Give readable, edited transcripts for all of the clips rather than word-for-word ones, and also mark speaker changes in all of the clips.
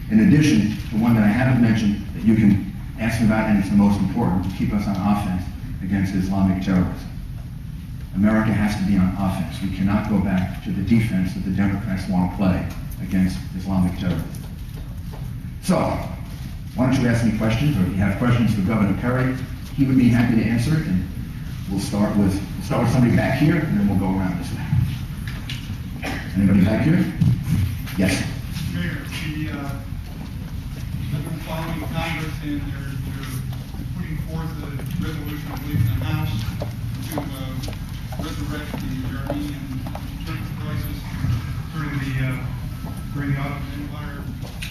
Speaker 1: In addition to one that I haven't mentioned that you can ask me about, and it's the most important, to keep us on offense against Islamic terrorism. America has to be on offense. We cannot go back to the defense that the Democrats want to play against Islamic terrorism. So, why don't you ask me questions, or if you have questions for Governor Perry, he would be happy to answer it, and we'll start with somebody back here, and then we'll go around this way. Anybody back here? Yes.
Speaker 2: Mayor, I've been following Congress, and they're putting forth a resolution, I believe, in the House to resurrect the Armenian Turkish crisis during the Ottoman Empire.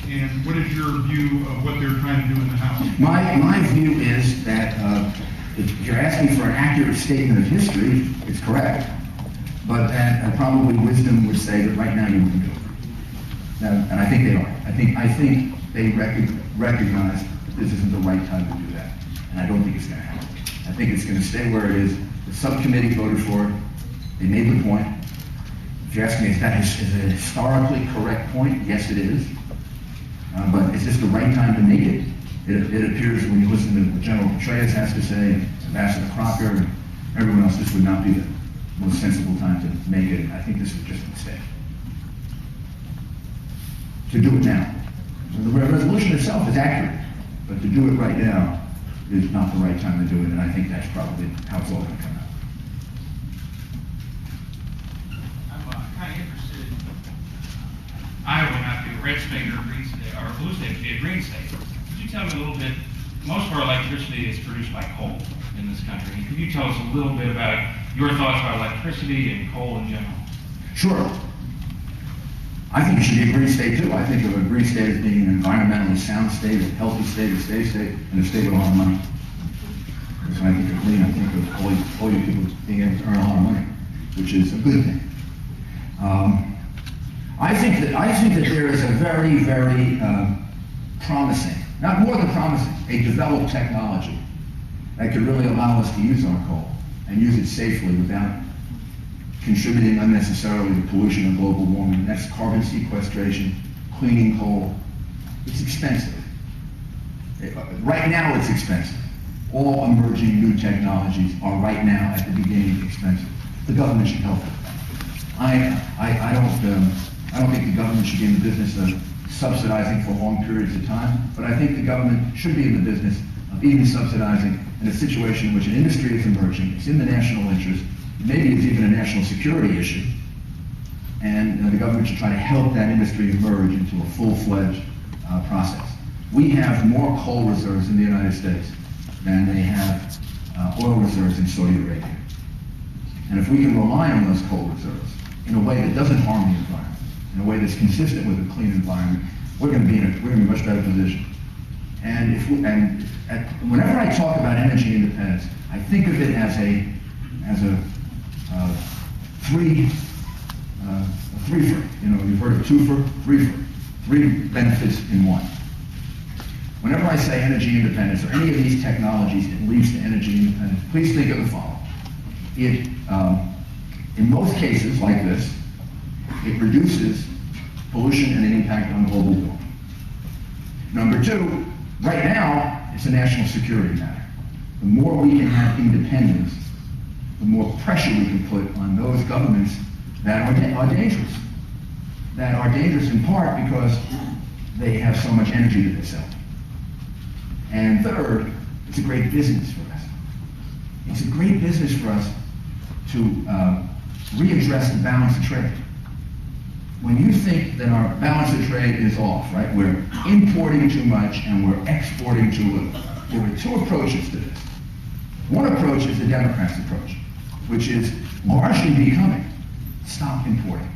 Speaker 2: And what is your view of what they're trying to do in the House?
Speaker 1: My view is that if you're asking for an accurate statement of history, it's correct. But that probably wisdom would say that right now you wouldn't do it. And I think they are. I think they recognize that this isn't the right time to do that. And I don't think it's going to happen. I think it's going to stay where it is. The subcommittee voted for it. They made the point. If you're asking me, is that a historically correct point? Yes, it is. But is this the right time to make it? It appears when you listen to what General Petraeus has to say, Ambassador Crocker, and everyone else, this would not be the most sensible time to make it. I think this was just a mistake. To do it now. The resolution itself is accurate, but to do it right now is not the right time to do it, and I think that's probably how it's all going to come out.
Speaker 3: I'm kind of interested. Iowa not be a red state or a green state, or a blue state to be a green state. Could you tell me a little bit? Most of our electricity is produced by coal in this country. Could you tell us a little bit about your thoughts about electricity and coal in general?
Speaker 1: Sure. I think it should be a green state too. I think of a green state as being an environmentally sound state, a healthy state, a safe state, and a state with a lot of money. Because when I think of green, I think of all you people being able to earn a lot of money, which is a good thing. I think that there is a very, very promising, not more than promising, a developed technology that could really allow us to use our coal and use it safely without contributing unnecessarily to pollution and global warming. That's carbon sequestration, cleaning coal. It's expensive. Right now it's expensive. All emerging new technologies are right now at the beginning expensive. The government should help with that. I don't think the government should be in the business of subsidizing for long periods of time, but I think the government should be in the business of even subsidizing in a situation in which an industry is emerging, it's in the national interest, maybe it's even a national security issue, and the government should try to help that industry emerge into a full-fledged process. We have more coal reserves in the United States than they have oil reserves in Saudi Arabia. And if we can rely on those coal reserves in a way that doesn't harm the environment, in a way that's consistent with a clean environment, we're going to be in a much better position. And whenever I talk about energy independence, I think of it as a three-fer. You know, you've heard of two-fer, three-fer. Three benefits in one. Whenever I say energy independence or any of these technologies that leads to energy independence, please think of the following. In most cases like this, it reduces pollution and an impact on global warming. Number two, right now, it's a national security matter. The more we can have independence, the more pressure we can put on those governments that are dangerous. That are dangerous in part because they have so much energy that they sell. And third, it's a great business for us. It's a great business for us to readdress the balance of trade. When you think that our balance of trade is off, right? We're importing too much and we're exporting too little. There are two approaches to this. One approach is the Democrats' approach, which is largely becoming stop importing.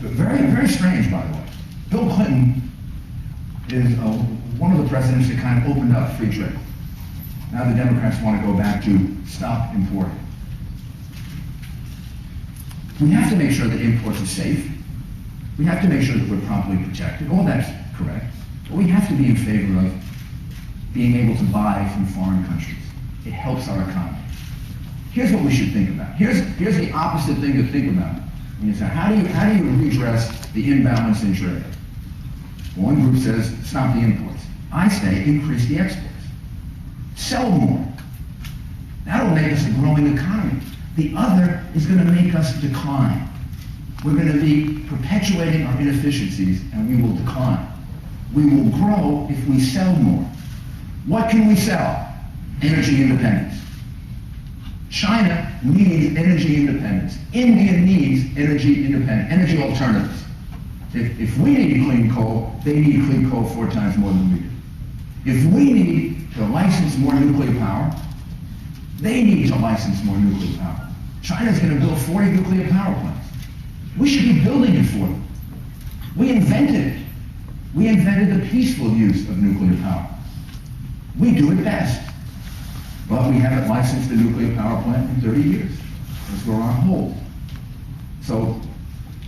Speaker 1: Very, very strange, by the way. Bill Clinton is one of the presidents that kind of opened up free trade. Now the Democrats want to go back to stop importing. We have to make sure that imports are safe. We have to make sure that we're properly protected. All that's correct. But we have to be in favor of being able to buy from foreign countries. It helps our economy. Here's what we should think about. Here's the opposite thing to think about. When you say, how do you redress the imbalance in trade. One group says, stop the imports. I say, increase the exports. Sell more. That'll make us a growing economy. The other is going to make us decline. We're going to be perpetuating our inefficiencies, and we will decline. We will grow if we sell more. What can we sell? Energy independence. China needs energy independence. India needs energy independence, energy alternatives. If we need clean coal, they need clean coal 4 times more than we do. If we need to license more nuclear power, they need to license more nuclear power. China's going to build 40 nuclear power plants. We should be building it for them. We invented it. We invented the peaceful use of nuclear power. We do it best. But we haven't licensed a nuclear power plant in 30 years because we're on hold. So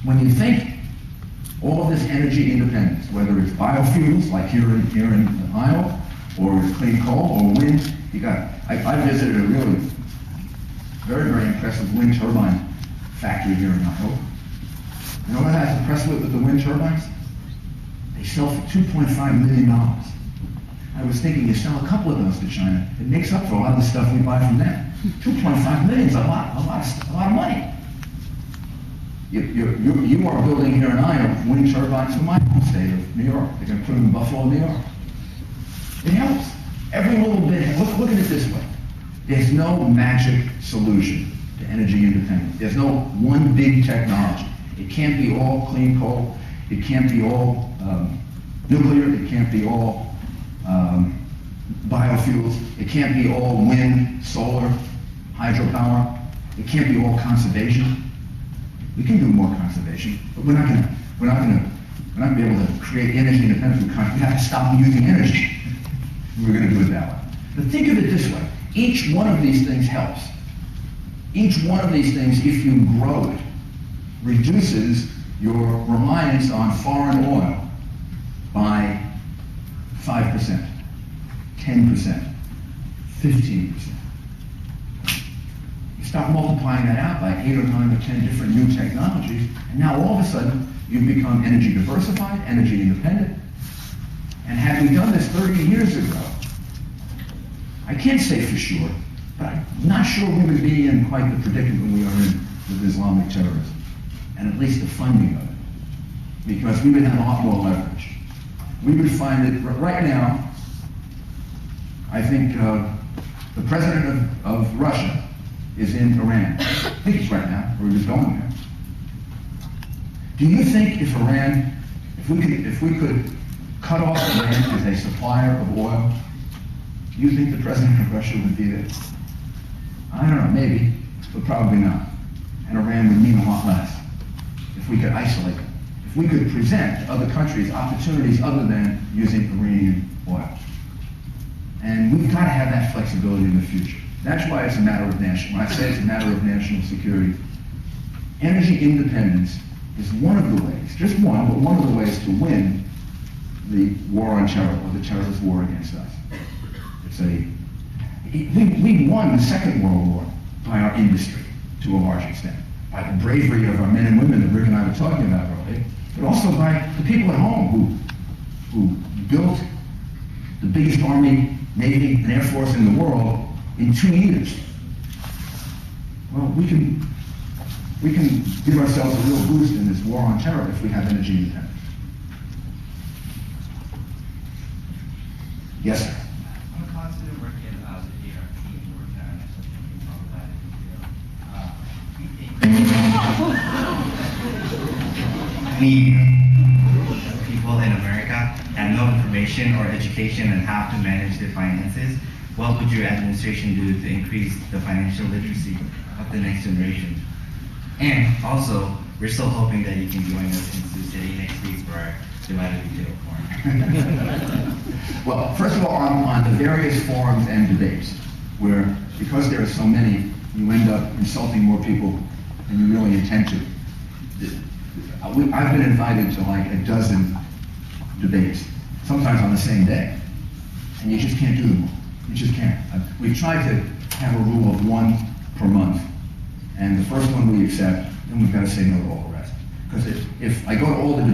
Speaker 1: when you think all of this energy independence, whether it's biofuels like here in Iowa, or it's clean coal or wind, I visited a really very, very impressive wind turbine factory here in Iowa. You know what I was impressed with the wind turbines? They sell for $2.5 million. I was thinking, you sell a couple of those to China, it makes up for a lot of the stuff we buy from them. 2.5 million is a lot of money. You are building here in Iowa wind turbines from my home state of New York. They're going to put them in Buffalo, New York. It helps. Every little bit. Look at it this way. There's no magic solution to energy independence. There's no one big technology. It can't be all clean coal. It can't be all nuclear. It can't be all biofuels. It can't be all wind, solar, hydropower. It can't be all conservation. We can do more conservation, but we're not going to be able to create energy independence. We have to stop using energy. We're going to do it that way. But think of it this way. Each one of these things helps. Each one of these things, if you grow it, reduces your reliance on foreign oil by 5%, 10%, 15%. You start multiplying that out by 8 or 9 or 10 different new technologies, and now all of a sudden you've become energy diversified, energy independent. And had we done this 30 years ago, I can't say for sure, but I'm not sure we would be in quite the predicament we are in with Islamic terrorism, and at least the funding of it, because we would have a lot more leverage. We would find that right now, I think the president of Russia is in Iran. I think he's right now, or he was going there. Do you think if Iran, if we could cut off Iran as a supplier of oil, do you think the president of Russia would be there? I don't know, maybe, but probably not. And Iran would mean a lot less if we could isolate them. If we could present to other countries opportunities other than using Iranian oil. And we've got to have that flexibility in the future. That's why it's a matter of national, when I say it's a matter of national security, energy independence is one of the ways, just one, but one of the ways to win the war on terror, or the terrorist war against us. We won the Second World War by our industry, to a large extent, by the bravery of our men and women that Rick and I were talking about earlier, but also by the people at home who built the biggest army, navy, and air force in the world in 2 years. Well, we can give ourselves a real boost in this war on terror if we have energy independence. Yes, sir.
Speaker 4: I'm constantly working as a ERP and working on it. We people in America have no information or education on how to manage their finances. What would your administration do to increase the financial literacy of the next generation? And also, we're still hoping that you can join us in Sioux City next week for our divided retail forum.
Speaker 1: Well, first of all, on the various forums and debates, where, because there are so many, you end up insulting more people than you really intend to. I've been invited to like a dozen debates, sometimes on the same day, and you just can't do them all. You just can't. We've tried to have a rule of 1 per month, and the first one we accept, then we've got to say no to all the rest. Because if I go to older